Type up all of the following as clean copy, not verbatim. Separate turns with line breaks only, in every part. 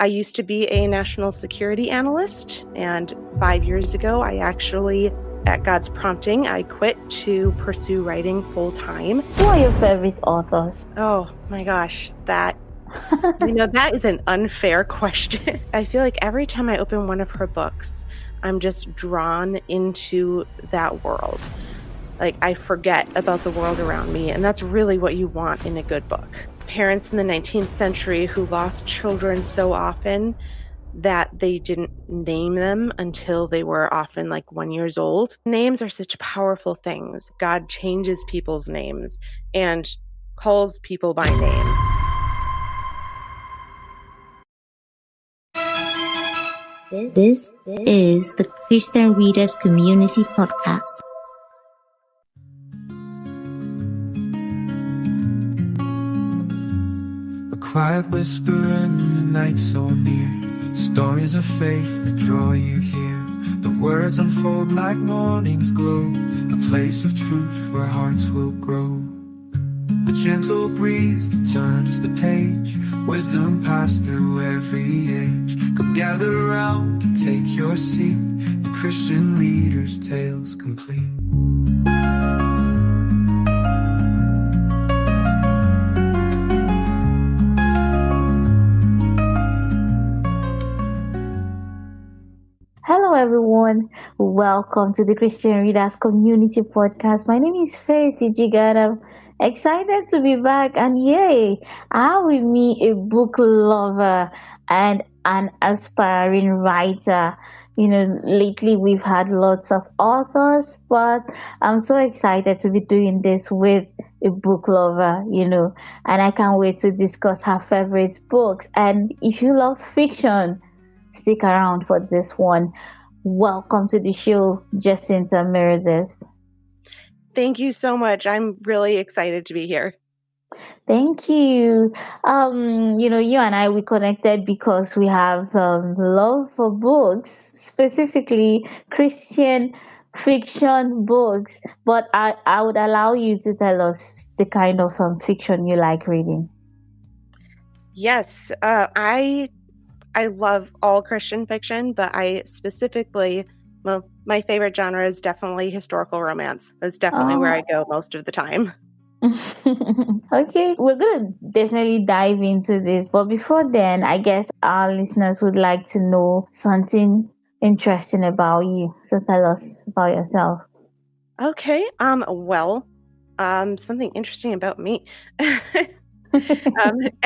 I used to be a national security analyst, and 5 years ago, at God's prompting, I quit to pursue writing full time.
Who are your favorite authors?
Oh my gosh, that is an unfair question. I feel like every time I open one of her books, I'm just drawn into that world. Like, I forget about the world around me, and that's really what you want in a good book. Parents in the 19th century who lost children so often that they didn't name them until they were often like 1 year old. Names are such powerful things. God changes people's names and calls people by name.
This is the Christian Readers Community Podcast.
A quiet whisper in the night so near, stories of faith that draw you here. The words unfold like morning's glow, a place of truth where hearts will grow. A gentle breeze that turns the page, wisdom passed through every age. Come gather around and take your seat, the Christian Reader's Tales complete.
Hello everyone, welcome to the Christian Readers Community Podcast. My name is Faith Ijigada. Excited to be back, and yay, I have with me a book lover and an aspiring writer. Lately we've had lots of authors, but I'm so excited to be doing this with a book lover, and I can't wait to discuss her favorite books. And if you love fiction, stick around for this one. Welcome to the show, Jacinta Meredith.
Thank you so much. I'm really excited to be here.
Thank you. You and I, we connected because we have love for books, specifically Christian fiction books. But I would allow you to tell us the kind of fiction you like reading.
Yes, I love all Christian fiction, but my favorite genre is definitely historical romance. That's definitely where I go most of the time.
Okay, we're going to definitely dive into this. But before then, I guess our listeners would like to know something interesting about you. So tell us about yourself.
Okay, something interesting about me.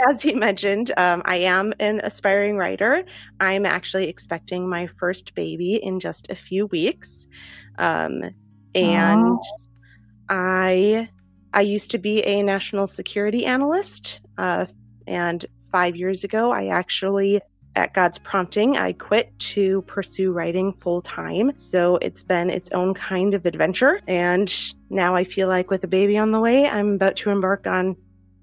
As you mentioned, I am an aspiring writer. I'm actually expecting my first baby in just a few weeks. And I used to be a national security analyst. And 5 years ago, at God's prompting, I quit to pursue writing full time. So it's been its own kind of adventure. And now I feel like with a baby on the way, I'm about to embark on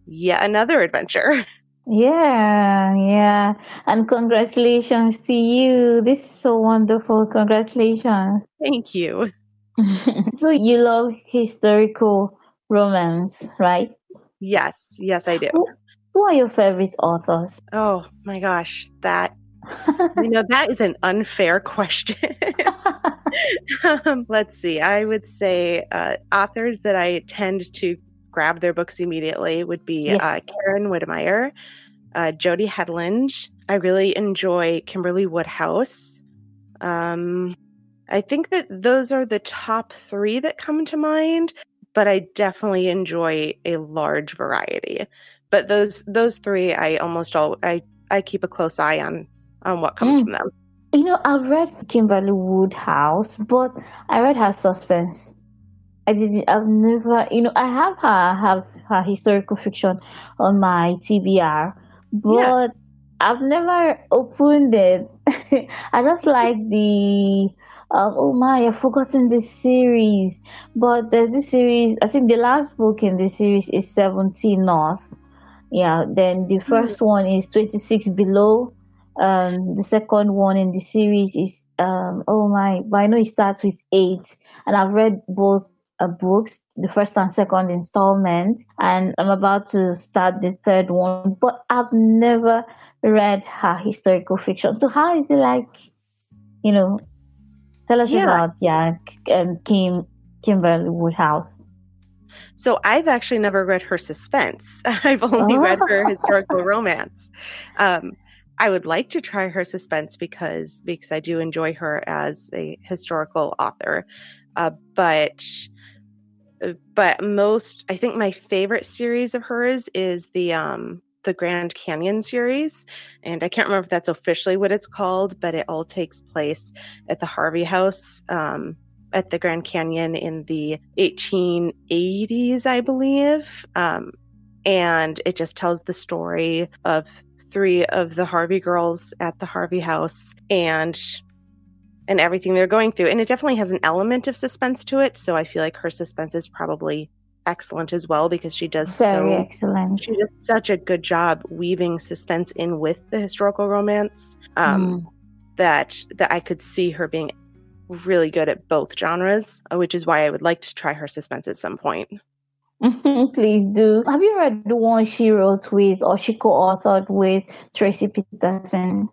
yet another adventure.
Yeah. And congratulations to you. This is so wonderful. Congratulations.
Thank you.
So you love historical romance, right?
Yes, I do.
Who are your favorite authors?
Oh my gosh, that is an unfair question. Let's see. I would say authors that I tend to grab their books immediately would be Karen Whittemire, Jody Hedlund. I really enjoy Kimberly Woodhouse. I think that those are the top three that come to mind, but I definitely enjoy a large variety. But those three, I keep a close eye on what comes from them.
I've read Kimberly Woodhouse, but I read her suspense. I've never, I have her historical fiction on my TBR, but I've never opened it. I just like I've forgotten this series, but there's this series, I think the last book in this series is 17 North. Yeah, then the first one is 26 Below. The second one in the series is, but I know it starts with 8, and I've read both books, the first and second installment, and I'm about to start the third one. But I've never read her historical fiction. So how is it like? You know, tell us
Yeah.
about Kimberly Woodhouse.
So I've actually never read her suspense. I've only read her historical romance. I would like to try her suspense because I do enjoy her as a historical author. But I think my favorite series of hers is the Grand Canyon series, and I can't remember if that's officially what it's called, but it all takes place at the Harvey House at the Grand Canyon in the 1880s, I believe. And it just tells the story of 3 of the Harvey girls at the Harvey House and everything they're going through. And it definitely has an element of suspense to it. So I feel like her suspense is probably excellent as well because she does
excellent.
She does such a good job weaving suspense in with the historical romance that I could see her being really good at both genres, which is why I would like to try her suspense at some point.
Please do. Have you read the one she wrote with or she co-authored with Tracy Peterson?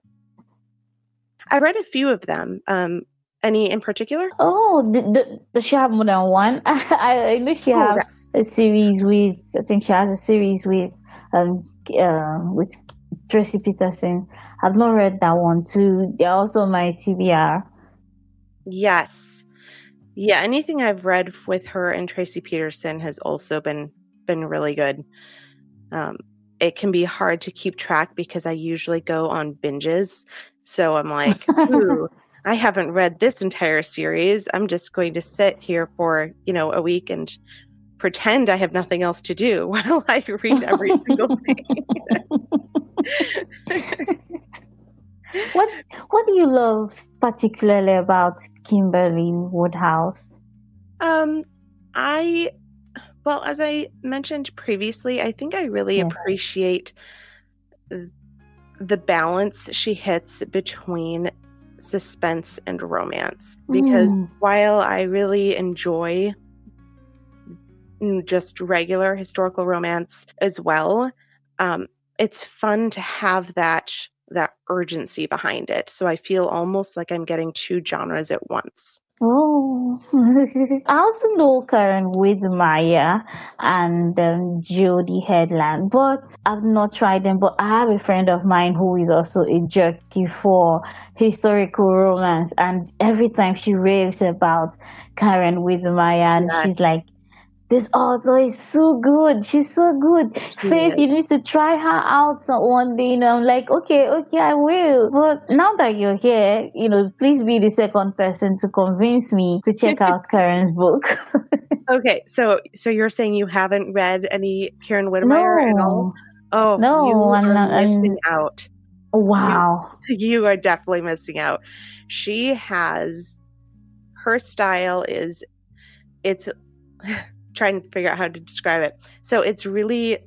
I read a few of them. Any in particular?
Oh, does she have more than one? I know she has a series with. I think she has a series with Tracy Peterson. I've not read that one too. They're also my TBR.
Yes. Yeah, anything I've read with her and Tracy Peterson has also been really good. It can be hard to keep track because I usually go on binges. So I'm like, ooh, I haven't read this entire series. I'm just going to sit here for, a week and pretend I have nothing else to do while I read every single thing.
What do you love particularly about Kimberly Woodhouse?
Well, as I mentioned previously, I think I really appreciate the balance she hits between suspense and romance. Because while I really enjoy just regular historical romance as well, it's fun to have that urgency behind it. So I feel almost like I'm getting 2 genres at once.
Oh, I also know Karen Widmaya and Jodie Headland, but I've not tried them. But I have a friend of mine who is also a jerky for historical romance, and every time she raves about Karen Widmaya, and she's like, this author is so good. She's so good. Faith, you need to try her out one day. I'm like, okay, I will. But now that you're here, please be the second person to convince me to check out Karen's book.
Okay, so you're saying you haven't read any Karen Widmyer at all? Oh,
no,
you are missing out.
Wow.
You are definitely missing out. Her style it's trying to figure out how to describe it. So it's really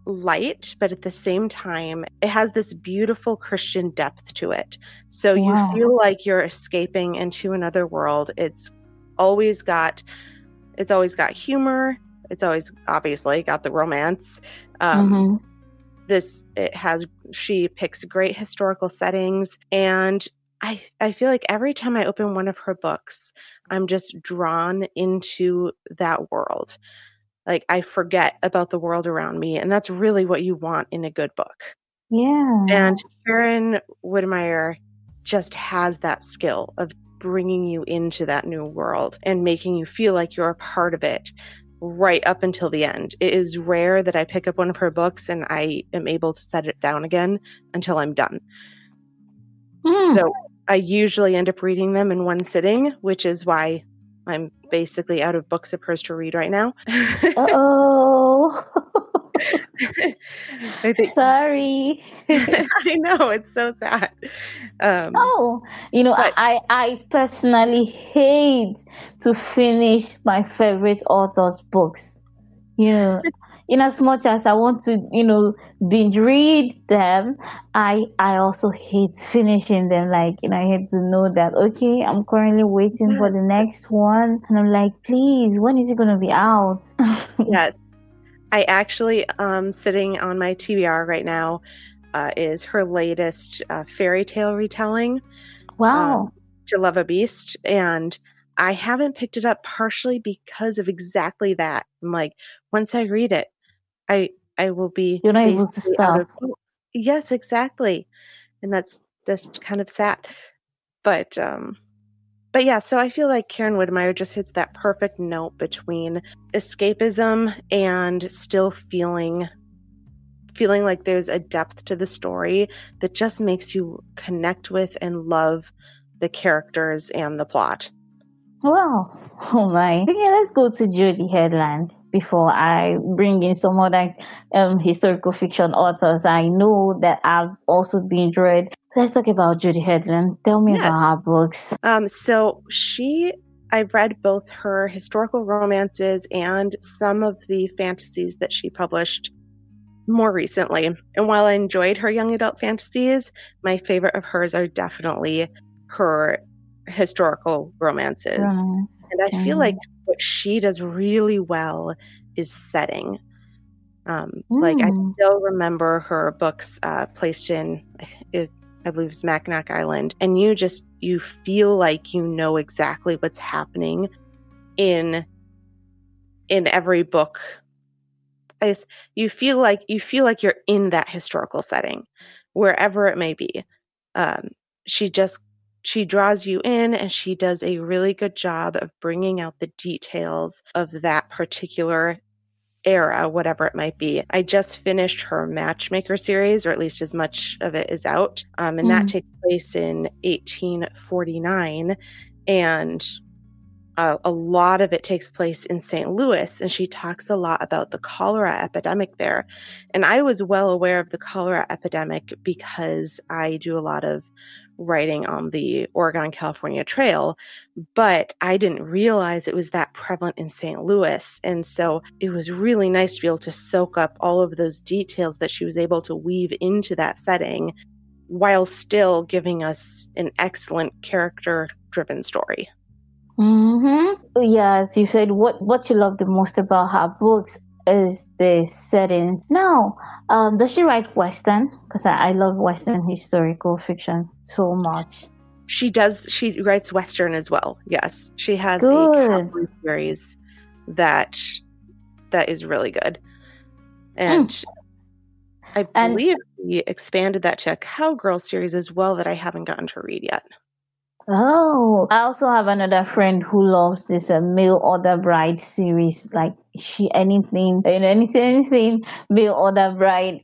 light, but at the same time, it has this beautiful Christian depth to it. So you feel like you're escaping into another world. It's always got humor. It's always obviously got the romance. She picks great historical settings, and I feel like every time I open one of her books, I'm just drawn into that world. Like I forget about the world around me, and that's really what you want in a good book.
Yeah.
And Karen Widmyer just has that skill of bringing you into that new world and making you feel like you're a part of it right up until the end. It is rare that I pick up one of her books and I am able to set it down again until I'm done. So I usually end up reading them in one sitting, which is why I'm basically out of books of hers to read right now.
Uh-oh. Sorry.
I know, it's so sad.
I personally hate to finish my favorite author's books. in as much as I want to, binge read them, I also hate finishing them. Like, I hate to know that, okay, I'm currently waiting for
Yes,
the next one. And I'm like, please, when is it going to be out?
yes. I actually, sitting on my TBR right now, is her latest fairy tale retelling,
Wow.
To Love a Beast, and I haven't picked it up partially because of exactly that. I'm like, once I read it, I will be
You're not able to
basically out
stop.
of books. Yes, exactly, and that's kind of sad. But yeah, so I feel like Karen Whitmire just hits that perfect note between escapism and still feeling like there's a depth to the story that just makes you connect with and love the characters and the plot.
Wow. Oh my. Okay, let's go to Jodie Headland before I bring in some other historical fiction authors I know that I've also been read. Let's talk about Jodie Headland. Tell me
Yes.
about her books.
So I've read both her historical romances and some of the fantasies that she published more recently. And while I enjoyed her young adult fantasies, my favorite of hers are definitely her historical romances.
Romance.
And I feel like what she does really well is setting. Like I still remember her books placed in, I believe it's Mackinac Island, and you feel like you know exactly what's happening in every book. You feel like you're in that historical setting, wherever it may be. She draws you in, and she does a really good job of bringing out the details of that particular era, whatever it might be. I just finished her Matchmaker series, or at least as much of it is out, and that takes place in 1849, and a lot of it takes place in St. Louis, and she talks a lot about the cholera epidemic there. And I was well aware of the cholera epidemic because I do a lot of writing on the Oregon-California Trail, but I didn't realize it was that prevalent in St. Louis. And so it was really nice to be able to soak up all of those details that she was able to weave into that setting while still giving us an excellent character-driven story.
Yes, you said what you love the most about her books is the settings. Now, does she write Western? Because I love Western historical fiction so much.
She does. She writes Western as well. Yes, she has
Good.
a cavalry series that is really good, and I believe she expanded that to a Cowgirl series as well that I haven't gotten to read yet.
Oh, I also have another friend who loves this Mail Order Bride series. Like anything Mail Order Bride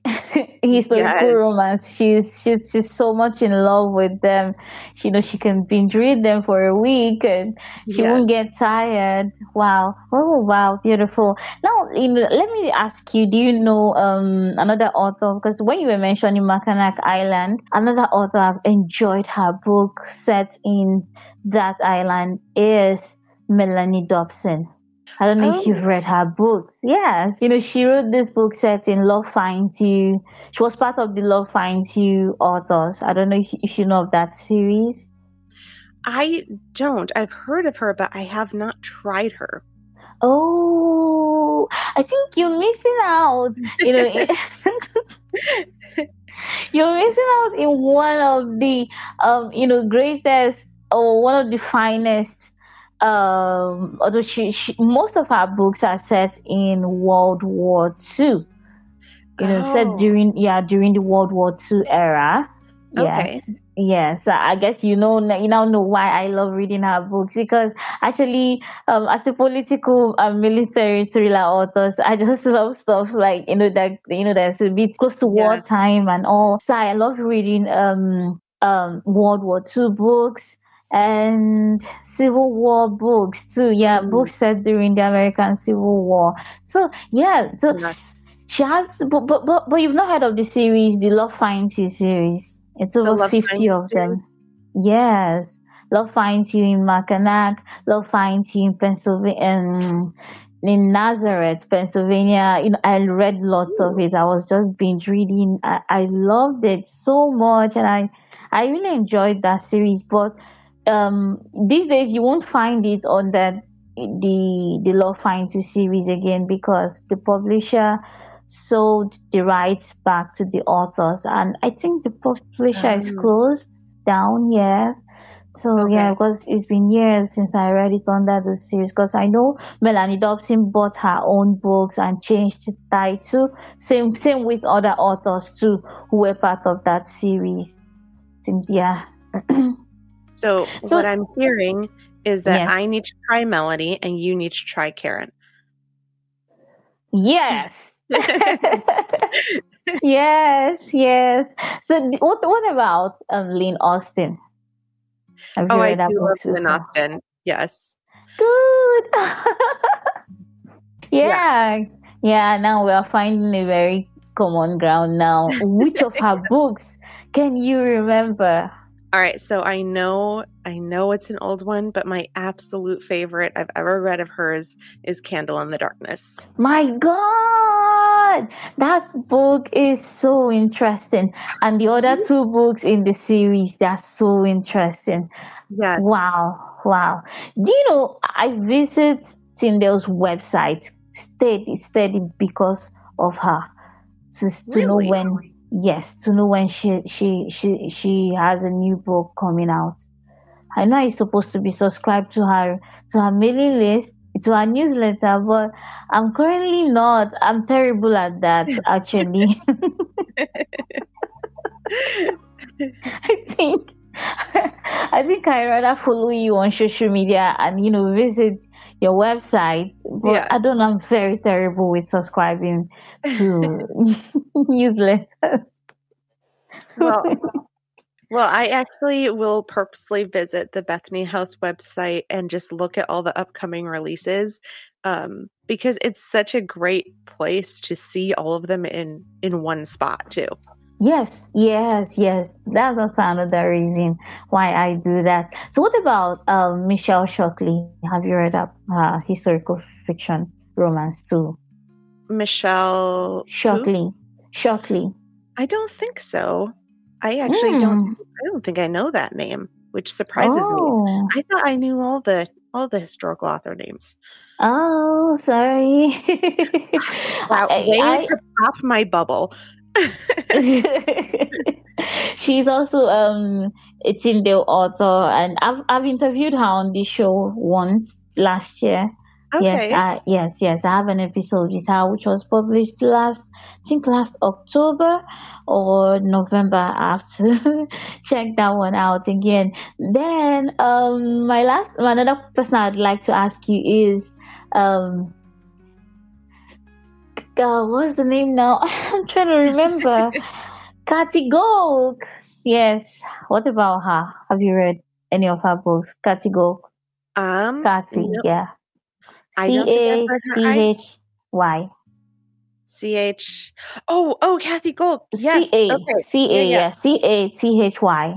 historical romance. She's so much in love with them. She can binge read them for a week and she won't get tired. Wow. Oh wow, beautiful. Now, let me ask you, do you know another author? Because when you were mentioning Mackinac Island, another author I've enjoyed her book set in that island is Melanie Dobson. I don't know if you've read her books. Yes, she wrote this book set in Love Finds You. She was part of the Love Finds You authors. I don't know if you know of that series.
I don't. I've heard of her, but I have not tried her.
Oh, I think you're missing out. You're missing out in one of the greatest or one of the finest. Although most of her books are set in World War II. Set during the World War II era. Yes.
Okay.
Yes, I guess you now know why I love reading her books, because actually, as a political and military thriller author, I just love stuff like that's a bit close to wartime and all. So I love reading World War II books and Civil War books too. Yeah, books set during the American Civil War. So she has, but you've not heard of the series, the Love Finds You series. It's over 50 of them. Yes. Love Finds You in Mackinac, Love Finds You in Pennsylvania, in Nazareth, Pennsylvania. I read lots of it. I was just binge reading. I loved it so much, and I really enjoyed that series. But these days you won't find it on the Love Finds You series again, because the publisher sold the rights back to the authors, and I think the publisher is
Um,
closed down. Yeah, so yeah,
okay.
because it's been years since I read it under the series. Because I know Melanie Dobson bought her own books and changed the title. Same with other authors too, who were part of that series. Think, yeah.
So what
So
I'm hearing is that
yes,
I need to try Melanie and you need to try Karen.
yes, yes. So what about Lynn Austen? Have
Oh,
you
I
read her
do love
books
Lynn
before?
Austen. Yes.
Good.
Yeah.
Yeah, yeah. Now we are finding a very common ground now. Which of her books can you remember?
All right. So I know it's an old one, but my absolute favorite I've ever read of hers is Candle in the Darkness.
My God, that book is so interesting, and the other
Mhm.
two books in the series, they're so interesting.
Yes.
Wow, wow. Do you know I visit Tyndale's website steady because of her, to know
Really?
when, yes, to know when she has a new book coming out. I know I'm supposed to be subscribed to her mailing list, to her newsletter, but I'm currently not. I'm terrible at that, actually. I think I think I rather follow you on social media and visit your website. But
Yeah.
I don't know, I'm very terrible with subscribing to newsletters.
Well, well, I actually will purposely visit the Bethany House website and just look at all the upcoming releases, because it's such a great place to see all of them in one spot too.
Yes, yes, yes. That's also another reason why I do that. So, what about Michelle Shockley? Have you read up historical fiction romance too?
Michelle, who?
Shockley, Shockley.
I don't think so. I actually don't.
Mm.
I don't think I know that name, which surprises me.
Oh,
I thought I knew all the historical author names.
oh, sorry.
Wow, way
I
to pop my bubble.
She's also a Tyndale author, and I've interviewed her on the show once last year. Yes,
Okay.
yes, I have an episode with her which was published I think last October or November. I have to check that one out again. Then another person I'd like to ask you is what's the name now? I'm trying to remember. Kathy Gold. Yes. What about her? Have you read any of her books? Kathy Gold. Kathy,
No,
yeah.
I
C
don't think I've
A
heard her.
C H Y.
CH. Oh, Kathy Gold.
C
Yes.
A
Okay.
C
Yeah,
A
yeah.
yeah. CATHY.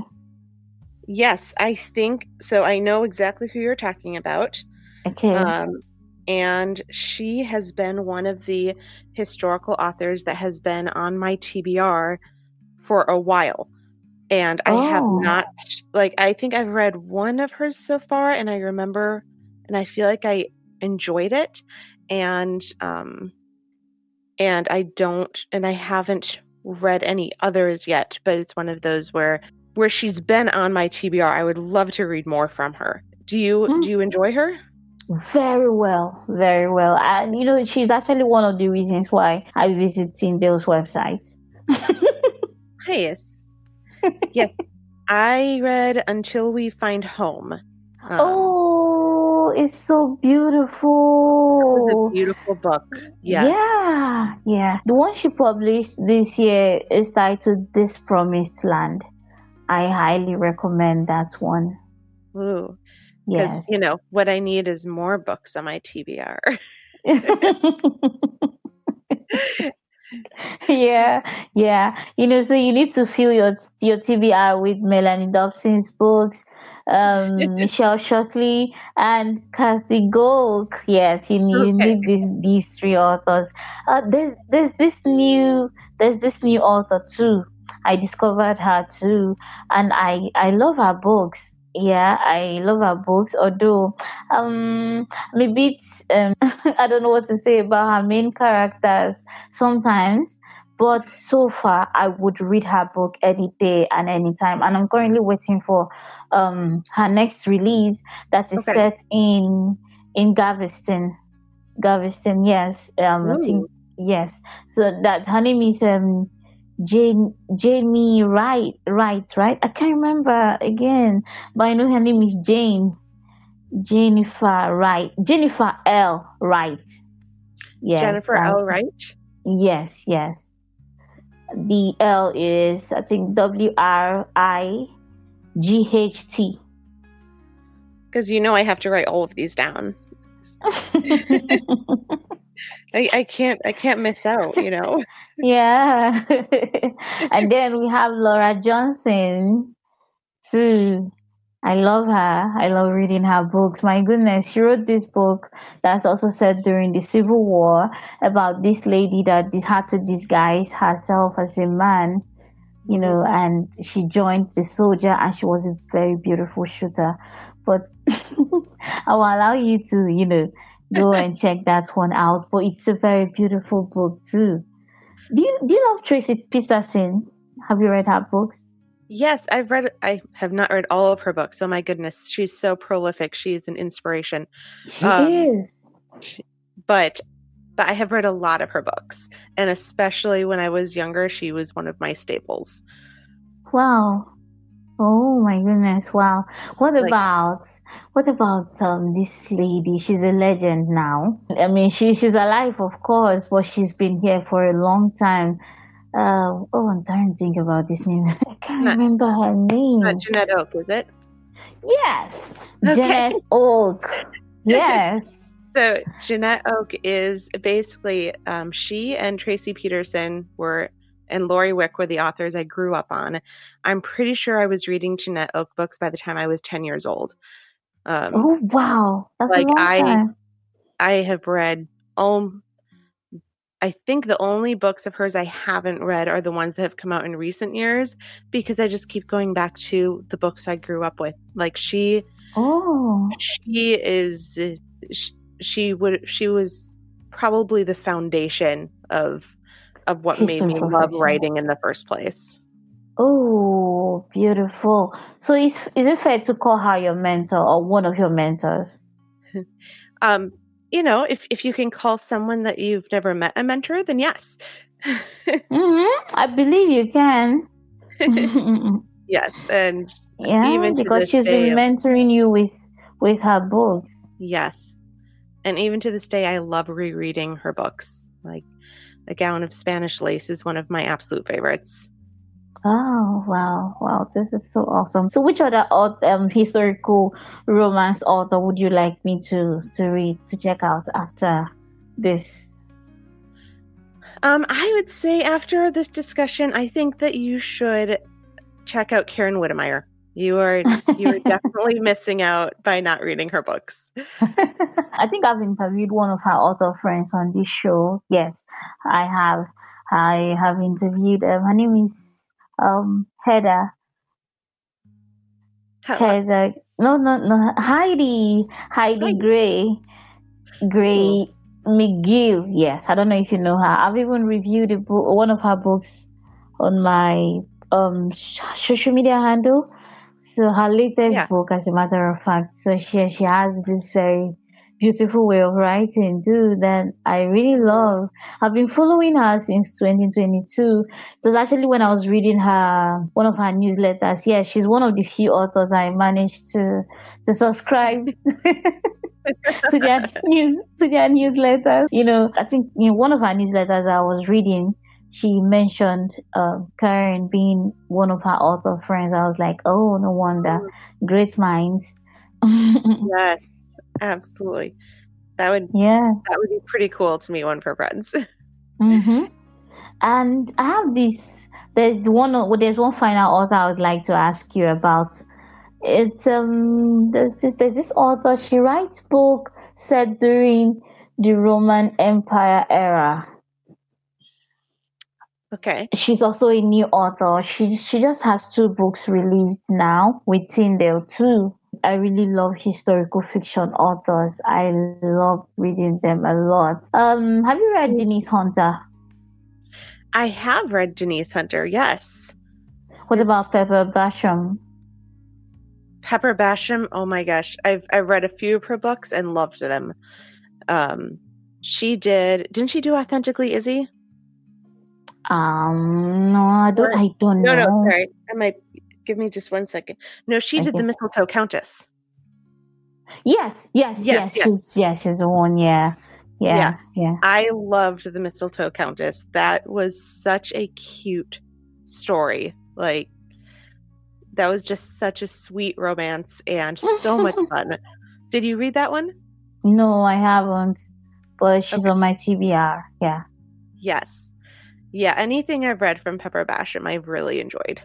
Yes, I think so. I know exactly who you're talking about.
Okay.
Um, and she has been one of the historical authors that has been on my TBR for a while. And I have
Oh.
not, like, I think I've read one of hers so far, and I remember, and I feel like I enjoyed it. And I haven't read any others yet, but it's one of those where she's been on my TBR. I would love to read more from her. Do you enjoy her?
Very well, very well. And she's actually one of the reasons why I visit Tyndale's website.
Yes. Yes. I read Until We Find Home.
Oh, it's so
That was a
beautiful.
beautiful book. Yes.
Yeah, yeah. The one she published this year is titled This Promised Land. I highly recommend that one.
Ooh. Because,
Yes.
what I need is more books on my TBR.
Yeah, yeah. So you need to fill your TBR with Melanie Dobson's books, Michelle Shockley, and Kathy Golk. Yes, you
Okay.
need these three authors. There's this new author too. I discovered her too, and I love her books. Yeah, I love her books. Although, maybe it's I don't know what to say about her main characters sometimes, but so far I would read her book any day and any time, and I'm currently waiting for her next release that is
Okay.
set in Galveston. Yes, I think,
Ooh,
yes. So that her name is Jamie Wright. I can't remember again, but I know her name is Jennifer L. Wright. Yes,
Jennifer
that's,
L. Wright.
yes. The L is, I think, WRIGHT.
Because I have to write all of these down. I can't miss out.
Yeah. And then we have Laura Johnson too. I love her. I love reading her books. My goodness, she wrote this book that's also set during the Civil War about this lady that had to disguise herself as a man,
Mhm.
and she joined the soldier, and she was a very beautiful shooter. But I will allow you to, go and check that one out. But it's a very beautiful book too. Do you love Tracy Peterson? Have you read her books?
Yes, I have not read all of her books. Oh my goodness, she's so prolific. She's an inspiration.
She
Um,
is.
but I have read a lot of her books, and especially when I was younger, she was one of my staples.
Wow. Oh my goodness, wow. What
Like,
about this lady? She's a legend now. I mean, she's alive, of course, but she's been here for a long time. I'm trying to think about this name. I
it's
can't
not
remember her
it's not
name.
Jeanette Oak, is it?
Yes,
Okay.
Janet Oak. Yes.
So Jeanette Oak is basically she and Tracy Peterson and Lori Wick were the authors I grew up on. I'm pretty sure I was reading Jeanette Oak books by the time I was 10 years old. Um,
Oh wow, that's a
like
long
I
time.
I have read all I think the only books of hers I haven't read are the ones that have come out in recent years because I just keep going back to the books I grew up with. Like
Oh,
she is sh- she was probably the foundation of what made
history
me love
professor.
writing in the first place.
Oh, beautiful. So is it fair to call her your mentor or one of your mentors?
Um, if you can call someone that you've never met a mentor, then yes.
I believe you can.
Yes, and
Yeah,
even to
because
this
she's
day,
been mentoring you with her books.
yes. And even to this day, I love rereading her books. Like A Gown of Spanish Lace is one of my absolute favorites.
Oh, wow, this is so awesome. So which other historical romance author would you like me to check out after this?
I would say after this discussion, I think that you should check out Karen Whittemire. You are definitely missing out by not reading her books.
I think I've interviewed one of her author friends on this show. Yes, I have. I have interviewed. Her name is Heather.
How,
Heather. No. Heidi
hi. Ooh,
Gray McGill. Yes, I don't know if you know her. I've even reviewed one of her books on my social media handle. So her latest
yeah.
book, as a matter of fact, so she has this very beautiful way of writing too that I really
Mhm.
love. I've been following her since 2022. It was actually when I was reading her one of her newsletters. Yeah, she's one of the few authors I managed to subscribe to their newsletters. I think in one of her newsletters I was reading, she mentioned Karen being one of her author friends. I was like, oh, no wonder, great minds.
Yes, absolutely. That would
Yeah.
that would be pretty cool to meet one of her friends.
Mm-hmm. And I have this. There's one final author I would like to ask you about. It's there's this author. She writes book set during the Roman Empire era.
Okay.
She's also a new author. She just has two books released now with Tyndale too. I really love historical fiction authors. I love reading them a lot. Have you read Denise Hunter?
I have read Denise Hunter, yes.
What about Pepper Basham?
Pepper Basham, oh my gosh. I've read a few of her books and loved them. Didn't she do Authentically Izzy?
No, I don't
No,
know.
sorry. Give me just 1 second. No, she did The Mistletoe Countess.
Yes. She's the one, yeah.
I loved The Mistletoe Countess. That was such a cute story. Like, that was just such a sweet romance and so much fun. Did you read that one?
No, I haven't. But she's on my TBR, yeah.
Yes. Yeah, anything I've read from Pepper Basham, I've really enjoyed.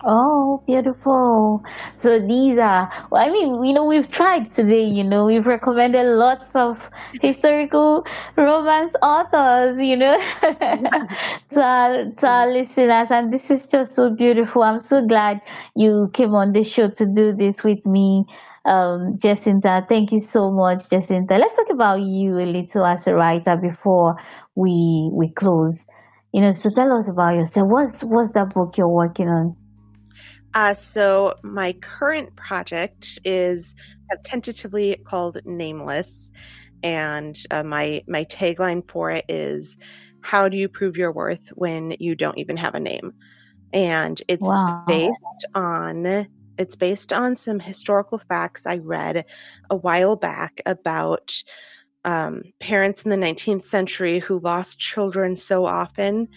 Oh, beautiful. So these are, well, I mean, we've tried today, we've recommended lots of historical romance authors, to our listeners. And this is just so beautiful. I'm so glad you came on the show to do this with me, Jacinta. Thank you so much, Jacinta. Let's talk about you a little as a writer before we close. So tell us about yourself. What's that book you're working on?
So my current project is tentatively called Nameless, and my tagline for it is, "How do you prove your worth when you don't even have a name?" And it's based on some historical facts I read a while back about parents in the 19th century who lost children so often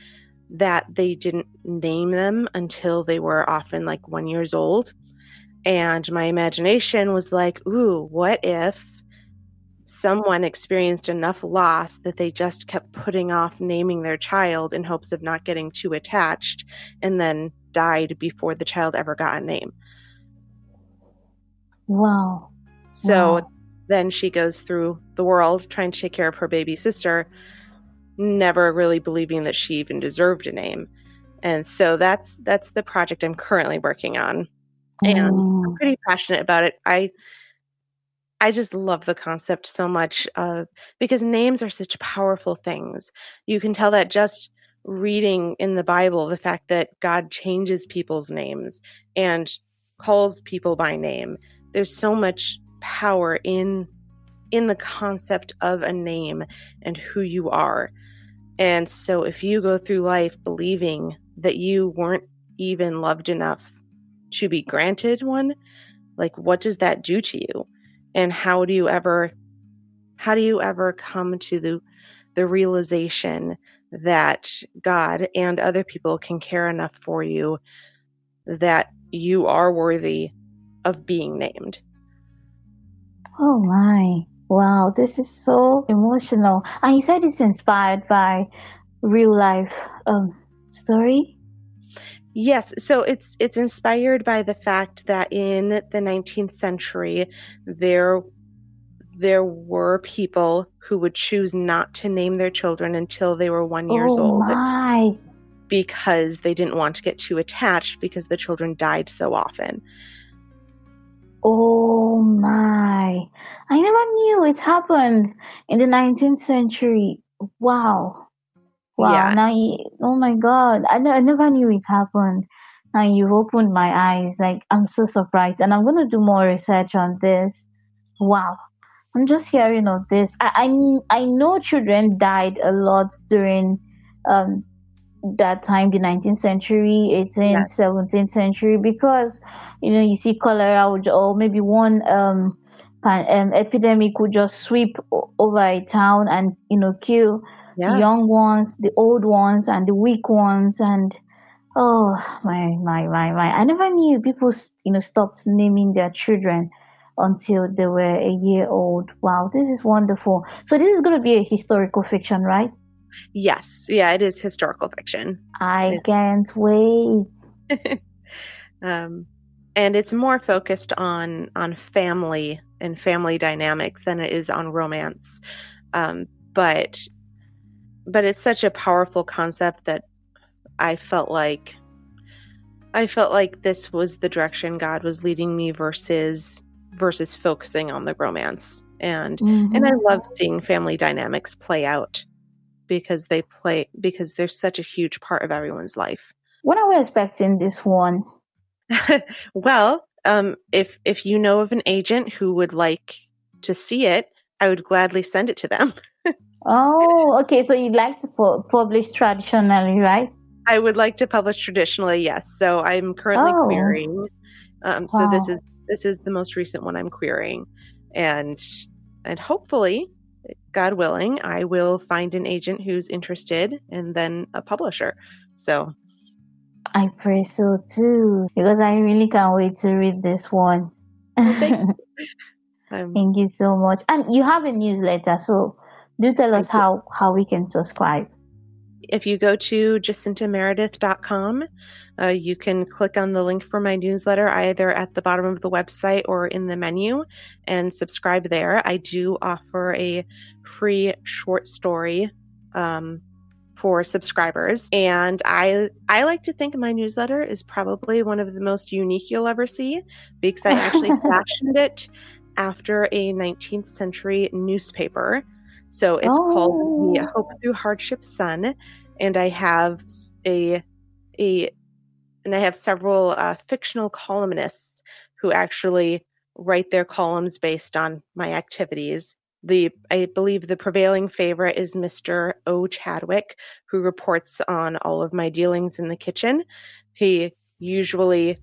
that they didn't name them until they were often like 1 year old. And my imagination was like, ooh, what if someone experienced enough loss that they just kept putting off naming their child in hopes of not getting too attached, and then died before the child ever got a name.
Wow.
So then she goes through the world trying to take care of her baby sister, never really believing that she even deserved a name. And so that's the project I'm currently working on. And I'm pretty passionate about it. I just love the concept so much, because names are such powerful things. You can tell that just reading in the Bible, the fact that God changes people's names and calls people by name. There's so much power in the concept of a name and who you are. And so if you go through life believing that you weren't even loved enough to be granted one, like, what does that do to you? And how do you ever come to the realization that God and other people can care enough for you that you are worthy of being named?
Oh my. Wow, this is so emotional. And you said it's inspired by real life story?
Yes, so it's inspired by the fact that in the 19th century there were people who would choose not to name their children until they were 1 year old.
My.
Because they didn't want to get too attached because the children died so often.
Oh my. I never knew it happened in the 19th century. Wow.
Yeah.
Now, oh my God. I never knew it happened. Now you've opened my eyes. Like, I'm so surprised. And I'm going to do more research on this. Wow. I'm just hearing of this. I know children died a lot during that time, the 19th century, 18th, 17th century, because you see cholera or maybe one epidemic would just sweep over a town and kill the young ones, the old ones, and the weak ones. And oh my, I never knew people stopped naming their children until they were a year old. Wow, this is wonderful. So this is going to be a historical fiction, right?
Yes. Yeah, it is historical fiction.
I can't wait.
Um, and it's more focused on family and family dynamics than it is on romance. But it's such a powerful concept that I felt like this was the direction God was leading me versus focusing on the romance. And I love seeing family dynamics play out because they're such a huge part of everyone's life.
When are we expecting this one?
Well, if you know of an agent who would like to see it, I would gladly send it to them.
Oh, okay. So you'd like to publish traditionally, right?
I would like to publish traditionally, yes. So I'm currently querying. So
Wow.
this is the most recent one I'm querying, and hopefully, God willing, I will find an agent who's interested and then a publisher. So
I pray so too, because I really can't wait to read this one.
thank you.
Thank you so much. And you have a newsletter, so do tell us how we can subscribe.
If you go to jacintameredith.com, you can click on the link for my newsletter either at the bottom of the website or in the menu and subscribe there. I do offer a free short story for subscribers, and I like to think my newsletter is probably one of the most unique you'll ever see because I actually fashioned it after a 19th century newspaper. So it's called the Hope Through Hardship Sun, and I have several fictional columnists who actually write their columns based on my activities. I believe the prevailing favorite is Mr. O. Chadwick, who reports on all of my dealings in the kitchen. He usually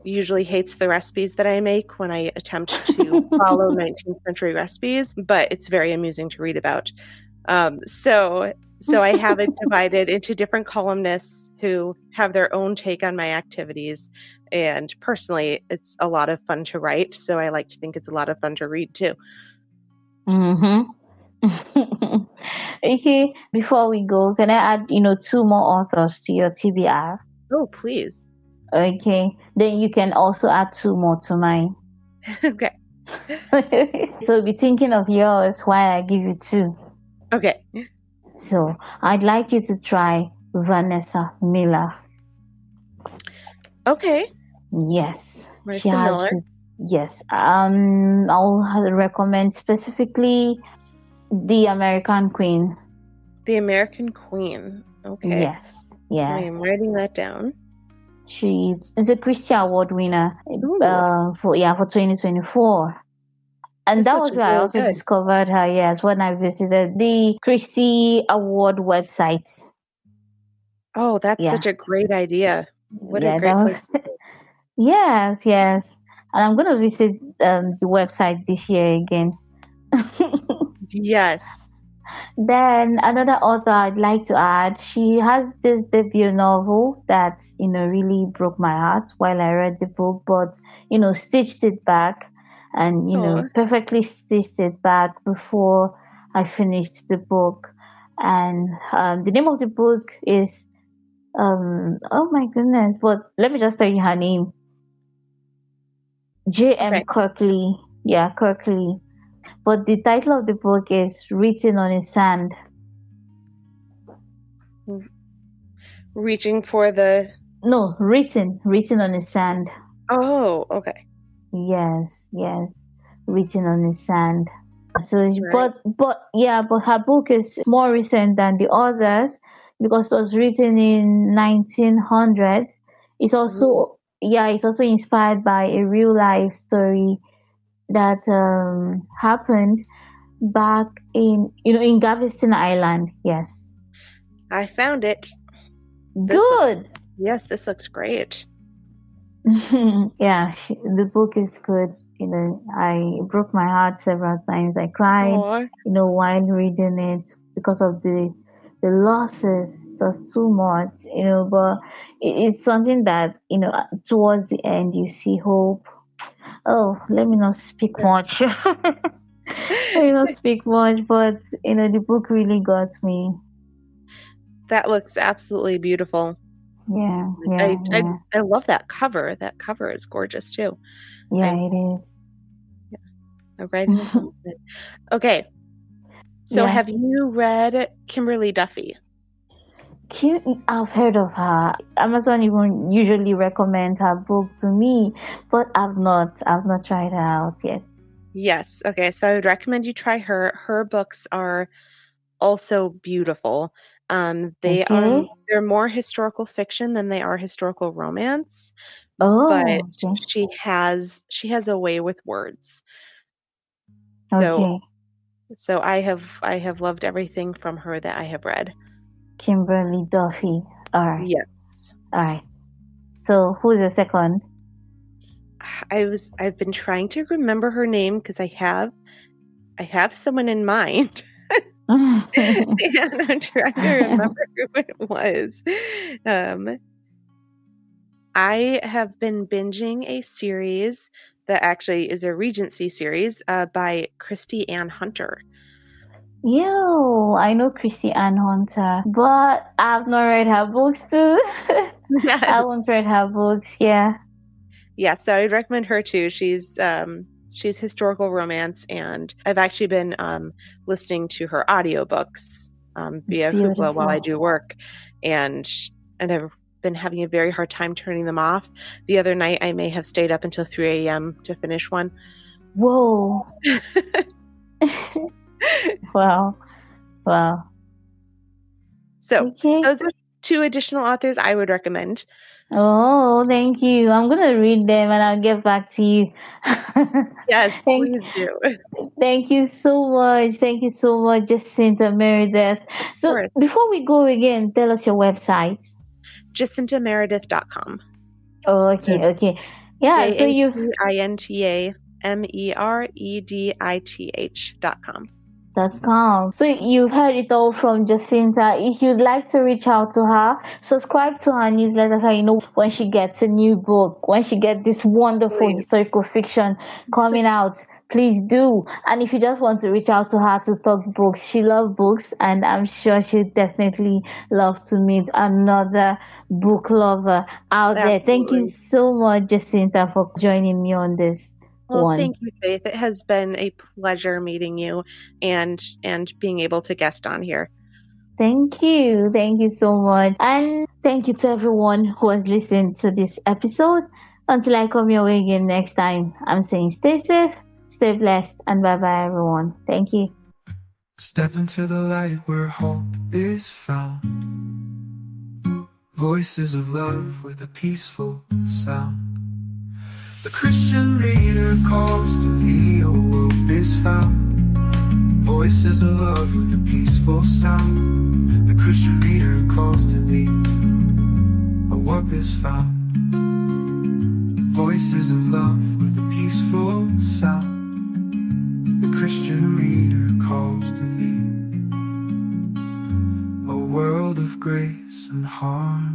hates the recipes that I make when I attempt to follow 19th century recipes, but it's very amusing to read about. So I have it divided into different columnists who have their own take on my activities. And personally, it's a lot of fun to write. So I like to think it's a lot of fun to read too.
Okay, before we go, can I add, 2 more authors to your TBR?
Oh, please.
Okay, then you can also add 2 more to mine.
Okay.
So be thinking of yours while I give you 2.
Okay.
So I'd like you to try Vanessa Miller.
Okay.
Yes.
Marissa Miller.
Yes. I'll recommend specifically The American Queen.
The American Queen. Okay.
Yes.
I am writing that down.
She is a Christie Award winner for 2024. And that was where I also discovered her, yes, when I visited the Christie Award website.
Oh, that's such a great idea. What a great place.
Yes. And I'm going to visit the website this year again.
Yes.
Then another author I'd like to add, she has this debut novel that, really broke my heart while I read the book, but, stitched it back and, perfectly stitched it back before I finished the book. And the name of the book is, oh my goodness, but let me just tell you her name. J.M. Kirkley. Yeah, Kirkley. But the title of the book is Written on a Sand.
Reaching for the...
No, written on a sand.
Oh, okay.
Yes. Written on a sand. So, right. but her book is more recent than the others because it was written in 1900. It's also, it's also inspired by a real life story that happened back in Galveston Island. Yes,
I found it.
Good.
This looks great.
Yeah, the book is good. I broke my heart several times. I cried, while reading it because of the losses. It was too much, but it's something that, towards the end you see hope. Oh, let me not speak much. Let me not speak much, but the book really got me.
That looks absolutely beautiful.
Yeah,
I,
yeah,
I
yeah.
I love that cover. That cover is gorgeous too.
Yeah,
I
it is.
A writing helmet. Okay. So
Yeah.
have you read Kimberly Duffy?
Cute. I've heard of her. Amazon even usually recommends her book to me, but I've not tried her out yet.
Yes. Okay. So I would recommend you try her. Her books are also beautiful.
Okay.
They're more historical fiction than they are historical romance, but
Oh, okay.
she has a way with words. So
Okay.
I have loved everything from her that I have read.
Kimberly Duffy. All right.
Yes.
All right. So who's the second?
I've been trying to remember her name because I have someone in mind. And I'm trying to remember who it was. I have been binging a series that actually is a Regency series by Christy Ann Hunter.
Yo, I know Christy Ann Hunter, but I've not read her books too. I haven't read her books. Yeah.
Yeah, so I'd recommend her too. She's historical romance, and I've actually been listening to her audiobooks via Hoopla while I
Beautiful.
do work, and I've been having a very hard time turning them off. The other night, I may have stayed up until 3 a.m. to finish one.
Whoa. Wow. Wow.
So
Okay.
those are two additional authors I would recommend.
Oh, thank you. I'm gonna read them and I'll get back to you.
Yes,
thank,
please do.
thank you so much. Thank you so much, Jacinta Meredith.
Of
So
course.
before we go again, tell us your website.
JacintaMeredith.com.
Oh, okay, okay. Yeah, so you've
JacintaMeredith.com.
So you've heard it all from Jacinta. If you'd like to reach out to her, subscribe to her newsletter so you know when she gets a new book, when she gets this wonderful
Please.
historical fiction coming out. Please do. And if you just want to reach out to her to talk books, she loves books, and I'm sure she'd definitely love to meet another book lover out there. Thank you
Absolutely.
so much, Jacinta, for joining me on this
Well,
one.
thank you, Faith. It has been a pleasure meeting you and being able to guest on here.
Thank you. Thank you so much. And thank you to everyone who has listened to this episode. Until I come your way again next time, I'm saying stay safe, stay blessed, and bye bye, everyone. Thank you.
Step into the light where hope is found. Voices of love with a peaceful sound. The Christian reader calls to thee, oh, hope is found. Voices of love with a peaceful sound. The Christian reader calls to thee, oh, hope is found. Voices of love with a peaceful sound. The Christian reader calls to thee, a world of grace and harmony.